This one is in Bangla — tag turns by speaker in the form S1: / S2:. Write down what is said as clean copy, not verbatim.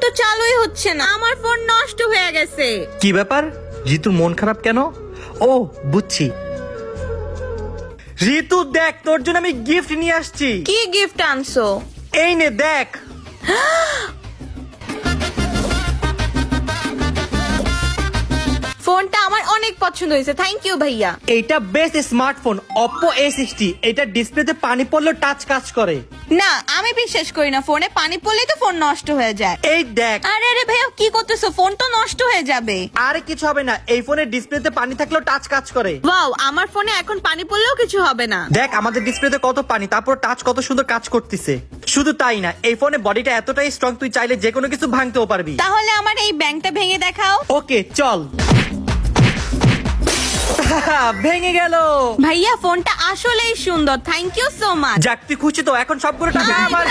S1: তো চালুই হচ্ছে না, আমার ফোন নষ্ট হয়ে গেছে।
S2: কি ব্যাপার, ঋতুর মন খারাপ কেন? ও বুঝছি। ঋতু দেখ, তোর জন্য আমি গিফট নিয়ে আসছি।
S1: কি গিফট আনছো?
S2: এই নে দেখ।
S1: ফোনটা আমার অনেক পছন্দ হয়েছে, থ্যাংক ইউ ভাইয়া।
S2: এইটা বেস্ট স্মার্টফোন Oppo A60। এটা ডিসপ্লেতে পানি পড়লেও টাচ কাজ করে।
S1: না, আমি বিশ্বাস করি না, ফোনে পানি পড়লেই তো ফোন নষ্ট হয়ে যায়।
S2: এই দেখ।
S1: আরে আরে ভাইয়া, কি করতেছো? ফোন তো নষ্ট হয়ে যাবে।
S2: আরে কিছু হবে না, এই ফোনের ডিসপ্লেতে পানি থাকলেও টাচ কাজ করে।
S1: ওয়াও, আমার ফোনে এখন পানি পড়লেও কিছু হবে না।
S2: দেখ আমাদের ডিসপ্লেতে কত পানি, তারপর টাচ কত সুন্দর কাজ করতেছে। শুধু তাই না, এই ফোনে বডিটা এতটাই স্ট্রং, তুই চাইলে যে কোনো কিছু ভাঙতেও পারবি।
S1: তাহলে আমার এই ব্যাংকটা ভেঙে দেখাও।
S2: ওকে চল। ভেঙে গেল।
S1: ভাইয়া ফোনটা আসলেই সুন্দর, থ্যাংক ইউ সো মাচ।
S2: যাক তুই খুশি তো? এখন সবগুলো টাকা আমার।